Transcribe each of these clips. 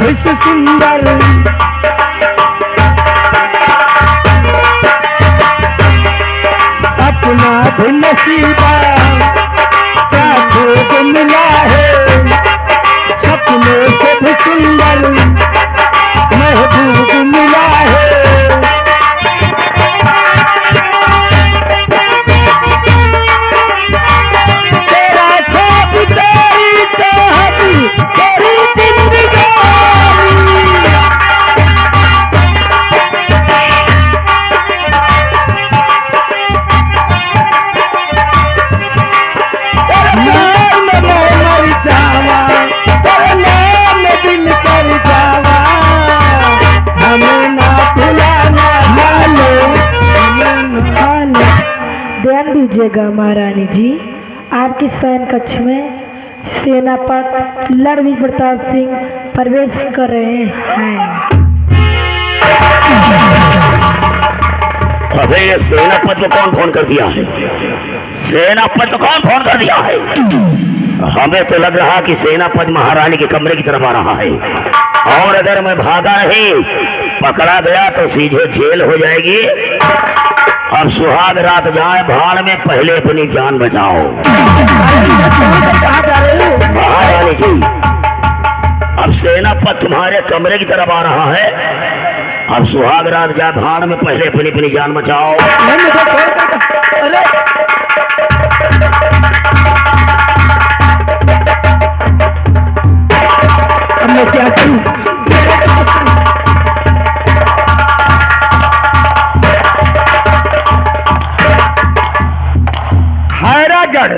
भेष सुंदर अपना भी नसीबा क्या भोग मिला है सपने से भी सुंदर महबूब मिला है तेरा ख्वाब तेरी चाहत तेरी जिंदगानी ध्यान दीजिएगा महारानी जी, आपकी शयन कक्ष में सेनापति लड़वी प्रताप सिंह प्रवेश कर रहे हैं। अबे ये सेनापति को कौन फोन कर दिया है? सेनापति को कौन फोन कर दिया है? हमें तो लग रहा कि सेनापति महारानी के कमरे की तरफ आ रहा है और अगर मैं भागा नहीं पकड़ा गया तो सीधे जेल हो जाएगी। अब सुहाग रात जाए भाड़ में पहले अपनी जान बचाओ। महारानी जी अब सेनापति तुम्हारे कमरे की तरफ आ रहा है। अब सुहाग रात जाए भाड़ में पहले अपनी जान बचाओ। अब मैं क्या करूं? खैरागढ़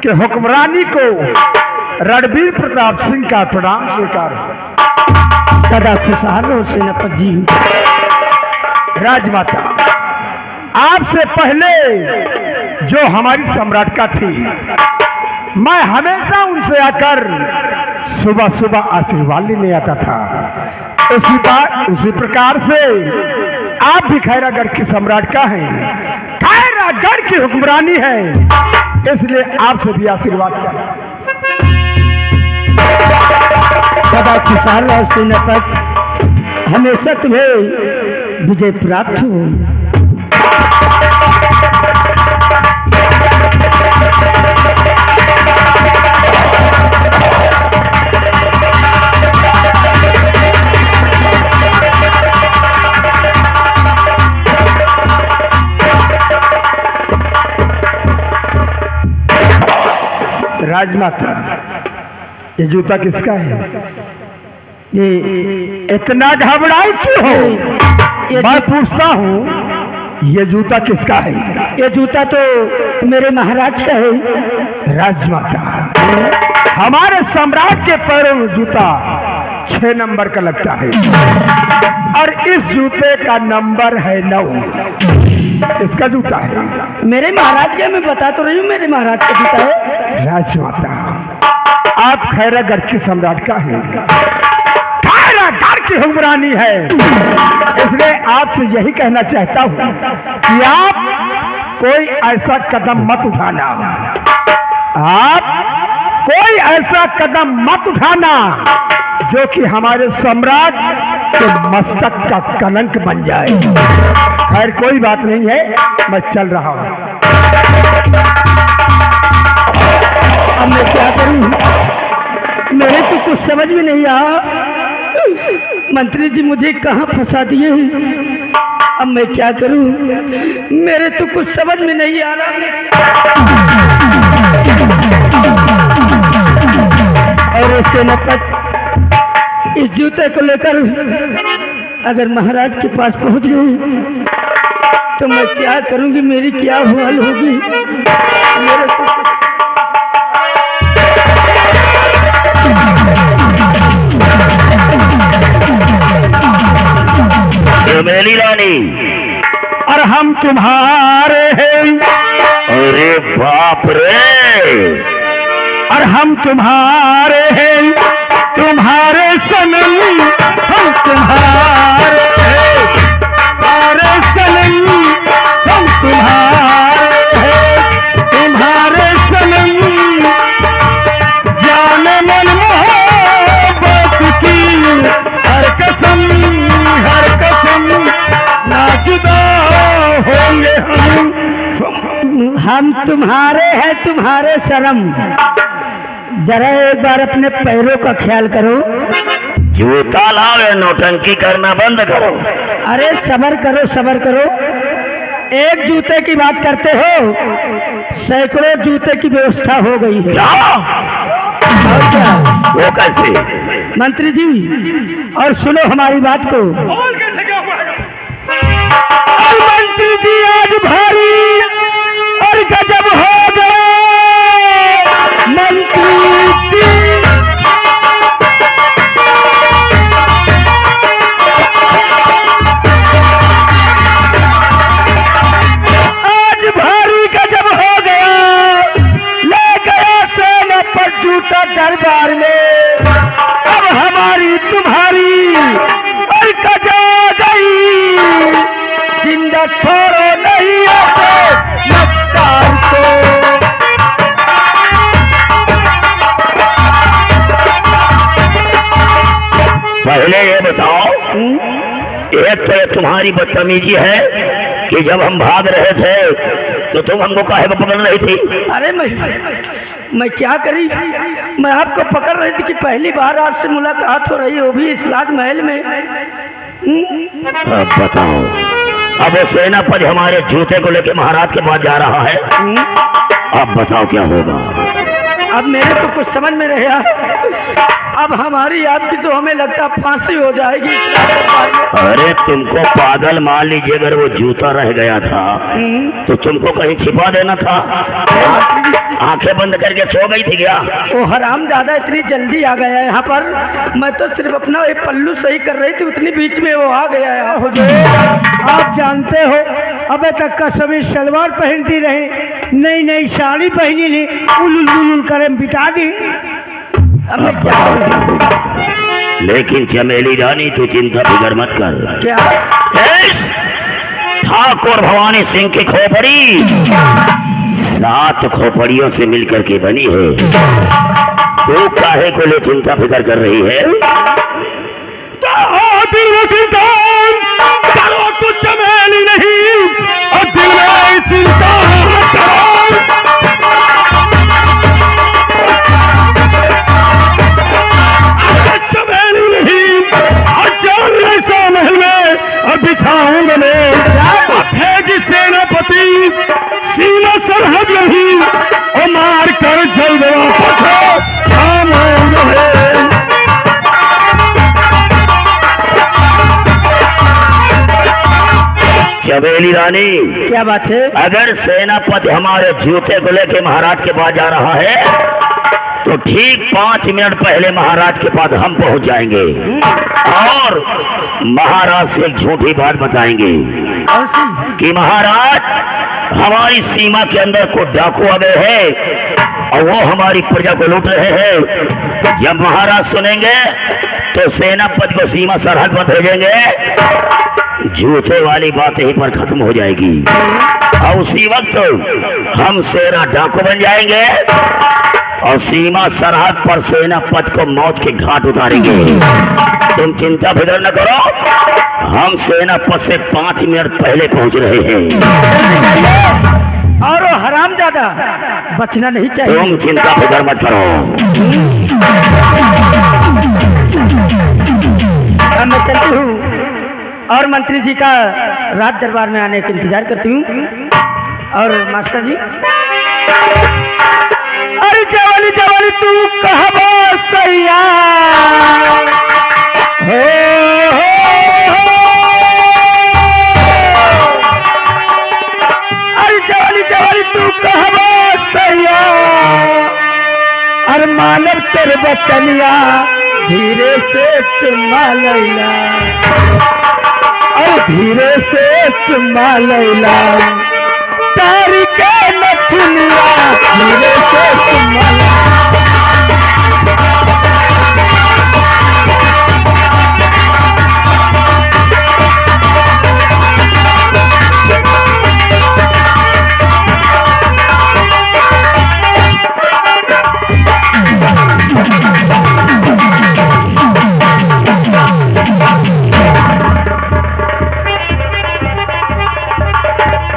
के हुक्मरानी को रणबीर प्रताप सिंह का प्रणाम स्वीकार। सदा खुशहाल हो सेनापति जी। राजमाता आपसे पहले जो हमारी सम्राटका थी मैं हमेशा उनसे आकर सुबह सुबह आशीर्वाद लेने आता था। उसी प्रकार से आप भी खैरागढ़ की सम्राटका हैं, खैरागढ़ की हुक्मरानी है, इसलिए आपसे भी आशीर्वाद चाहिए। सदा खुशहाल और सेनापति हमेशा तुम्हें विजय प्राप्त हो। राजमाता ये जूता किसका है? ये इतना घबराए क्यों हो? मैं पूछता हूँ ये जूता किसका है? ये जूता तो मेरे महाराज का है। राजमाता हमारे सम्राट के पैरों में जूता 6 नंबर का लगता है और इस जूते का नंबर है 9। इसका जूता है। मेरे महाराज का, मैं बता तो रही हूँ मेरे महाराज का जूता है। राजमाता आप खैरागढ़ की सम्राट का है, खैरागढ़ की हुक्मरानी है, इसलिए आपसे यही कहना चाहता हूँ कि आप कोई ऐसा कदम मत उठाना, आप कोई ऐसा कदम मत उठाना जो कि हमारे सम्राट के मस्तक का कलंक बन जाए। खैर कोई बात नहीं है, मैं चल रहा हूँ। अब मैं क्या करूं? मेरे तो कुछ समझ में नहीं आया। मंत्री जी मुझे कहाँ फंसा दिए। अब मैं क्या करूं? मेरे तो कुछ समझ में नहीं आ रहा। और उसके नपत इस जूते को लेकर अगर महाराज के पास पहुंच गई तो मैं क्या करूंगी? मेरी क्या हाल होगी? मेरे मेरी रानी और हम तुम्हारे हैं। अरे बाप रे! और हम तुम्हारे हैं, तुम्हारे सनम हम तुम्हारे हैं, तुम्हारे सनम हम तुम्हारे हैं, तुम्हारे सनम जान मन मोहब्बत की तुम्हारे हैं तुम्हारे शर्म, जरा एक बार अपने पैरों का ख्याल करो। जूता लाओ या नौटंकी करना बंद करो। अरे सबर करो सबर करो, एक जूते की बात करते हो, सैकड़ों जूते की व्यवस्था हो गई है। क्या? और क्या? वो कैसे? मंत्री जी, और सुनो हमारी बात को। और मंत्री जी आज भारी और गजब हो गए मंत्री जी। आज भारी गजब हो गया, ले गया सेनापति जूता दरबार में। अब हमारी तुम्हारी और कजा गई, जिंदा छोड़ो नहीं आते मक्कार को। पहले ये बताओ, एक तो ये तुम्हारी बदतमीजी है कि जब हम भाग रहे थे तो तुम हमको काहे में पकड़ रही थी? अरे मैं क्या करी, मैं आपको पकड़ रही थी कि पहली बार आपसे मुलाकात हो रही, वो भी इस राजमहल में। अब बताओ, अब वो सेनापति हमारे जूते को लेके महाराज के पास जा रहा है, अब बताओ क्या होगा? अब मेरे को कुछ समझ में नहीं आया, अब हमारी आपकी तो हमें लगता फांसी हो जाएगी। अरे तुमको पागल मान लीजिए, अगर वो जूता रह गया था तो तुमको कहीं छिपा देना था। आंखें बंद करके सो गई थी क्या? वो हराम ज्यादा इतनी जल्दी आ गया है यहाँ पर, मैं तो सिर्फ अपना एक पल्लू सही कर रही थी, उतनी बीच में वो आ गया है। हुजूर आप जानते हो, अबे तक का सभी सलवार पहनती रहे, नई नई साड़ी पहनी ली, उलुल करे बिता दी। अब मैं क्या करूं? लेकिन चमेली रानी तू चिंता फिकर मत कर। क्या? ठाकुर भवानी सिंह की खोपड़ी 7 खोपड़ियों से मिलकर के बनी है, तू काहे को ले चिंता फिकर कर रही है? करो कुछ चमेली नहीं और दिल में चिंता चमेली नहीं और जान ऐसा महल में और बिछाऊंगा मैं भेज सेनापति सीमा सरहद नहीं और मार कर जल्द चमेली रानी, क्या बात है? अगर सेनापति हमारे जूते को लेके महाराज के पास जा रहा है तो ठीक 5 मिनट पहले महाराज के पास हम पहुंच जाएंगे और महाराज से एक झूठी बात बताएंगे कि महाराज हमारी सीमा के अंदर को डाकू आ गए हैं और वो हमारी प्रजा को लूट रहे हैं। जब महाराज सुनेंगे तो सेनापति को सीमा सरहद पर भेजेंगे, झूठे वाली बात यहीं पर खत्म हो जाएगी और उसी वक्त हम सेना डाकू बन जाएंगे और सीमा सरहद पर सेनापति को मौत के घाट उतारेंगे। तुम चिंता फिक्र न करो, हम सेनापति से 5 मिनट पहले पहुंच रहे हैं और हरामजादा बचना नहीं चाहिए। तुम चिंता फिक्र मत करो। मैं चलती हूँ और मंत्री जी का रात दरबार में आने का इंतजार करती हूँ। और मास्टर जी, अरे जवानी जवानी तू कहबो सैया हो, अरे जवानी जवानी तू कहबो सैया, अरे मानव तेरे बचनिया धीरे से चुम्मा लैला, और धीरे से चुम्मा लैला, तारी के नथुनिया धीरे से चुम्मा लैला।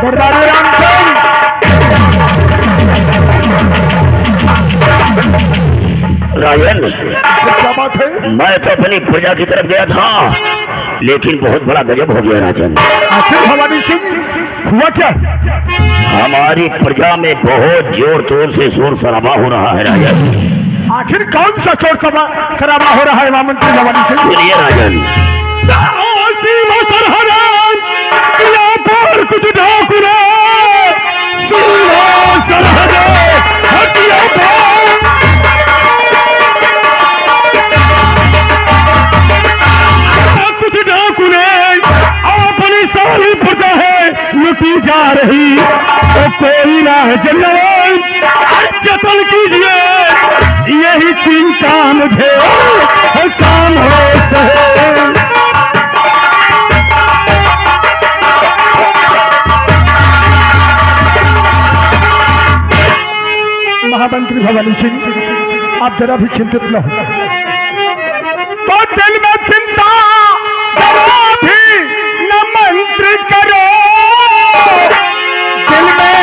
दरबारी राम सिंह राजन, क्या बात है? मैं तो अपनी प्रजा की तरफ गया था, लेकिन बहुत बड़ा गजब हो गया राजन। आखिर भवानी सिंह हुआ क्या? हमारी प्रजा में बहुत जोर तोर से शोर शराबा हो रहा है राजन। आखिर कौन सा शोर शराबा हो रहा है महामंत्री भवानी सिंह? सुनिए राजन, कुछ ढाकुरे कुछ ढाकुरे अपनी सारी प्रजा है लुटी जा रही, तो कोई राह जलाए जतन कीजिए, यही चिंता मुझे काम हो महामंत्री भवानी सिंह, आप जरा भी चिंतित न हो। तो दिल में चिंता जरा भी न मंत्र करो, दिल में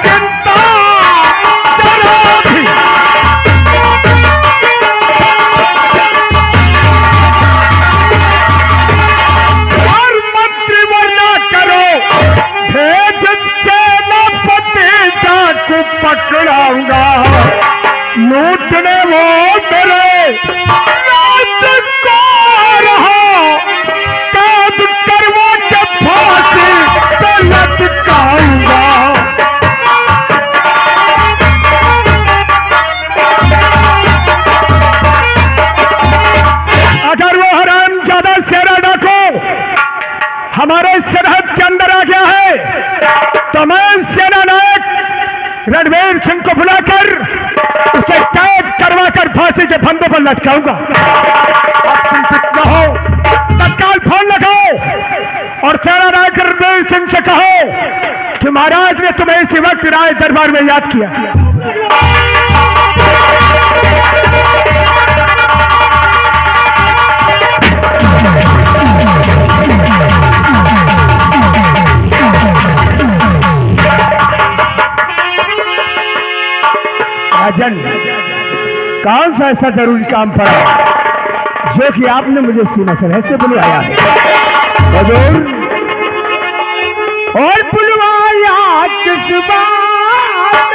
चिंता जरा भी और मंत्री वरना करो, भेज सेनापति को पकड़ाऊंगा, लूटने वो मेरे राजकुमार हो, कैद करवा के फांसी पे लटकाऊंगा। अगर वो हरामजादा शेरा डाको हमारे सरहद के अंदर आ गया है, तो मैं सेना नायक रणवीर सिंह को बुलाकर उसे कैद करवाकर फांसी के फंदों पर लटकाऊंगा। आप चिंतित न हो, तत्काल फोन लगाओ और सेना नायक रणवीर सिंह से कहो कि महाराज ने तुम्हें इसी वक्त राय दरबार में याद किया। राजन, कौन सा ऐसा जरूरी काम पड़ा जो कि आपने मुझे सीना सरहद से बुलवाया है? हजूर, और बुलवाया किस बात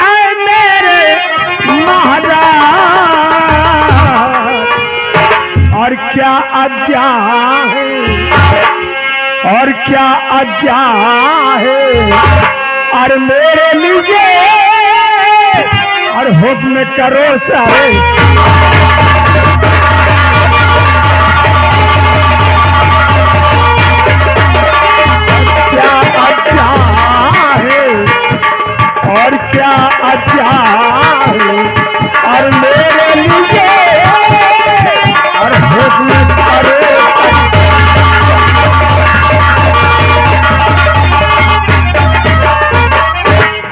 ऐ मेरे महाराज, और क्या आज्ञा है, और क्या आज्ञा है, और मेरे लिए और हुक्म करो सारे। क्या आज्ञा है और क्या आज्ञा है, और मेरे लिए और हुक्म करो।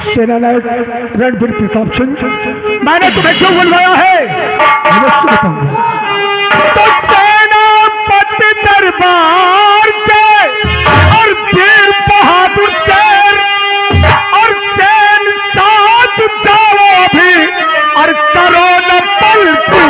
सेना नायक रणवीर प्रताप सिंह, मैंने तुम्हें क्यों बुलवाया है अवश्य बताऊंगा। तो सेनापति दरबार के और वीर बहादुर शेर और सेन साथ जाओ भी और करो न पलटी।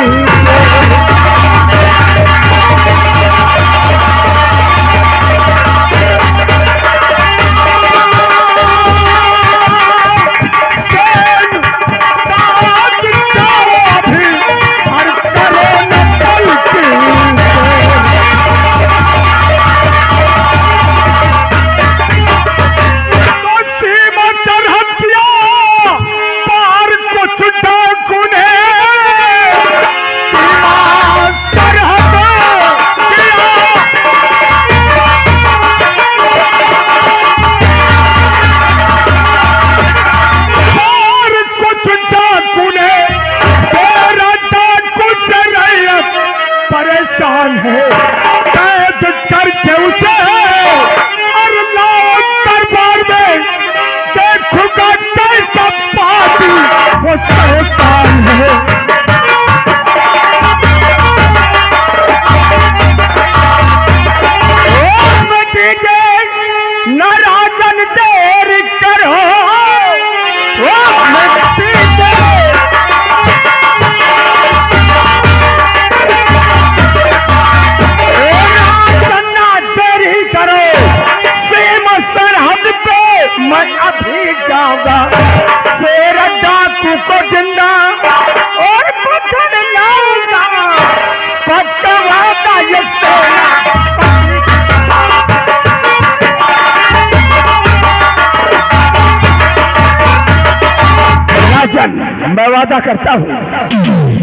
वचन। मैं वादा करता हूँ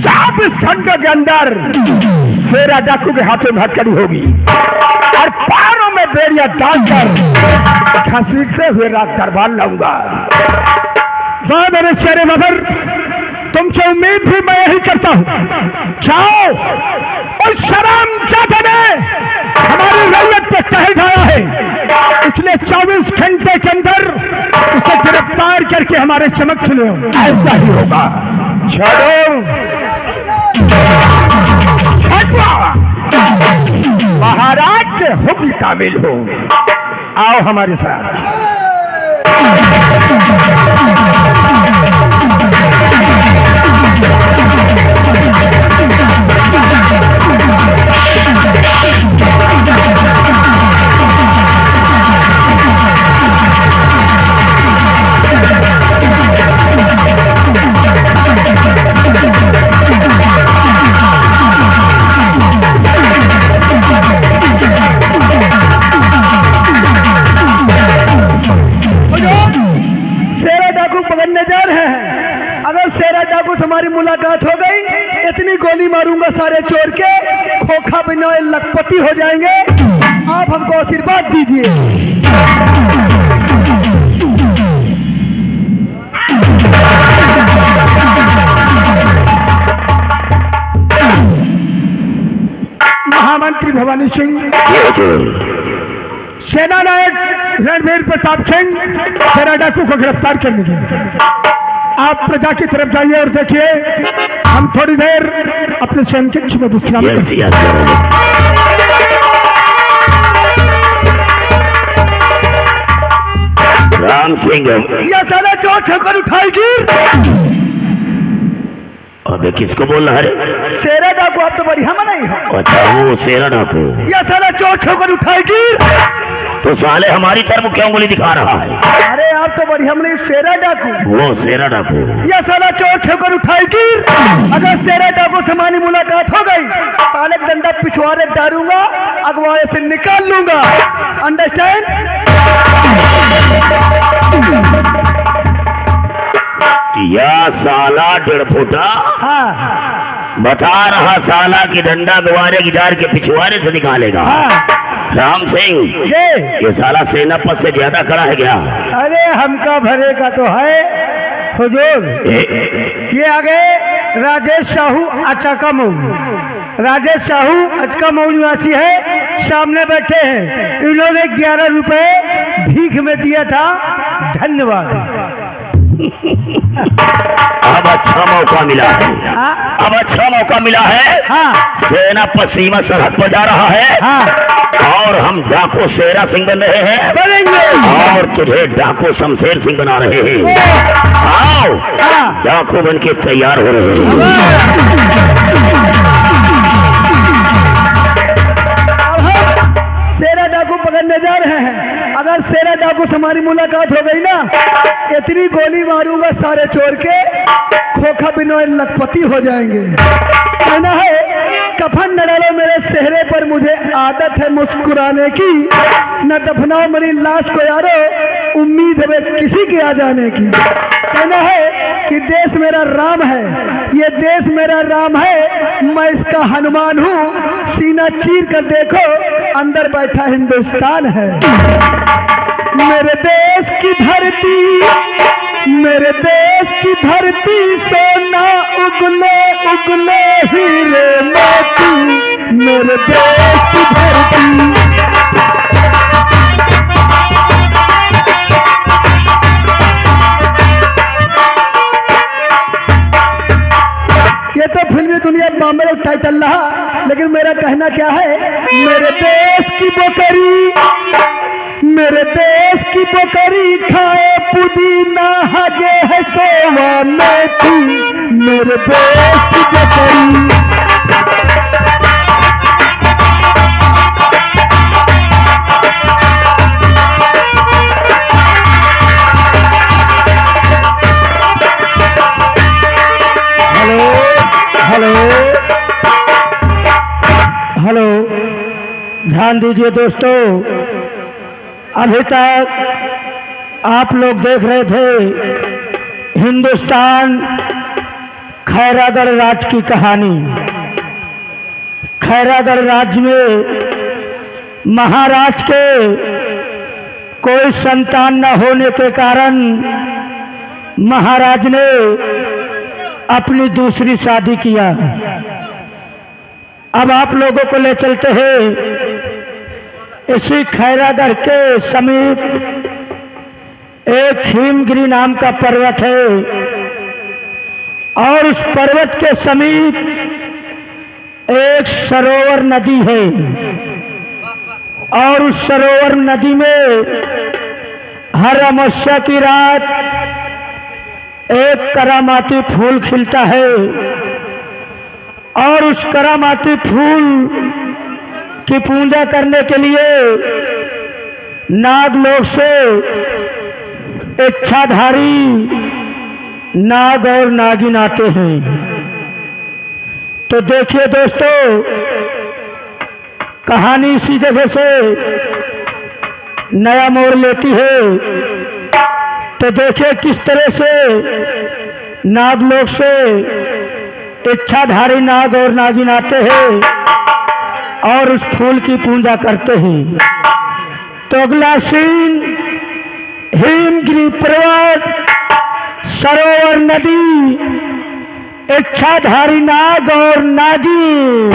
24 घंटों के अंदर शेरा डाकू के हाथों में हथकड़ी होगी और पैरों में बेड़िया डालकर घसीटते हुए रात दरबार लाऊंगा। वाह मेरे शेरे मगर, तुमसे उम्मीद भी मैं यही करता हूँ। जाओ, उस शराम जाते ने हमारी रैयत पे कहर ढाया है, इसलिए 24 घंटे के अंदर उसे गिरफ्तार करके हमारे समक्ष ले आओ। ऐसा ही होगा। छोड़ो, महाराज के हुक्म काबिल हो। आओ हमारे साथ। हमारी मुलाकात हो गई, इतनी गोली मारूंगा सारे चोर के, खोखा बिनोए लखपति हो जाएंगे। आप हमको आशीर्वाद दीजिए। महामंत्री भवानी सिंह, सेना नायक रणवीर प्रताप सिंह शेरा डाकू को गिरफ्तार करने के। आप प्रजा की तरफ जाइए और देखिए, हम थोड़ी देर अपने स्वयं के में विश्राम करें। राम सिंह, यह साला चोर ठोकर उठाएगी। अबे किसको बोल रहा है? शेरा डाकू। आप तो बढ़िया मनाई हो। अच्छा, वो शेरा डाकू। यह साला चोर ठोकर उठाएगी। तो साले हमारी तरफ क्यों उंगली दिखा रहा है? अरे आप तो बढ़िया मनाई। शेरा डाकू, वो शेरा डाकू। यह साला चोर ठोकर उठाएगी। अगर शेरा डाकू से हमारी मुलाकात हो गई, साले डंडा पिछवाड़े डालूंगा, अगवाड़े से निकाल लूंगा। अंडरस्टैंड? या साला 1.5 फुटा। हाँ। बता रहा साला की डंडा गुवारे की जार के पिछवाड़े से निकालेगा। हाँ। राम सिंह, ये साला सेना पद से ज्यादा खड़ा है क्या? अरे हमका भरे का तो है हुजूर। ये आगे राजेश साहू अचका मऊ, राजेश साहू अचका मऊ निवासी है, सामने बैठे हैं। इन्होंने 11 रुपए भीख में दिया था। धन्यवाद। अब अच्छा मौका मिला है। हाँ? अब अच्छा मौका मिला है। हाँ। सेना पर सीमा सरहद पर जा रहा है। हाँ। और हम डाकू शेरा सिंह बन रहे हैं, बनेंगे। और तुझे डाकू शमशेर सिंह बना रहे हैं। आओ। हाँ। डाकू बन के तैयार हो रहे हैं। शेरा डाकू पकड़ने जा रहे हैं। अगर शेरा डाकू से हमारी मुलाकात हो गई ना, इतनी गोली मारूंगा सारे चोर के, खोखा बिनोए लखपति हो जाएंगे। कहना है कफन न डालो मेरे चेहरे पर, मुझे आदत है मुस्कुराने की। न दफनाओ मेरी लाश को यारो, उम्मीद है किसी के आ जाने की। कहना है कि देश मेरा राम है, ये देश मेरा राम है, मैं इसका हनुमान हूँ। सीना चीर कर देखो, अंदर बैठा हिंदुस्तान है। मेरे देश की धरती, मेरे देश की धरती, सोना उगले उगले हीरे मोती, मेरे देश की धरती। ये तो फिल्मी दुनिया बॉम्बे में टाइटल रहा, लेकिन मेरा कहना क्या है, मेरे देश की बकरी, मेरे देश की बकरी खाए पुदीना, हगे है सोवा मेथी, मेरे देश की बकरी। हेलो हेलो, ध्यान दीजिए दोस्तों। अभी तक आप लोग देख रहे थे हिंदुस्तान खैरागढ़ राज की कहानी। खैरागढ़ राज्य में महाराज के कोई संतान न होने के कारण महाराज ने अपनी दूसरी शादी किया। अब आप लोगों को ले चलते हैं इसी खैरागढ़ के समीप एक हिमगिरी नाम का पर्वत है और उस पर्वत के समीप एक सरोवर नदी है और उस सरोवर नदी में हर अमावस्या की रात एक करामाती फूल खिलता है और उस करामाती फूल की पूजा करने के लिए नागलोक से इच्छाधारी नाग और नागिन आते हैं। तो देखिए दोस्तों, कहानी इसी जगह से नया मोड़ लेती है। तो देखिए किस तरह से नागलोक से इच्छाधारी नाग और नागिन आते हैं और उस फूल की पूजा करते हैं। तो अगला सीन हिमगिरी पर्वत, सरोवर नदी, इच्छाधारी नाग और नागिन।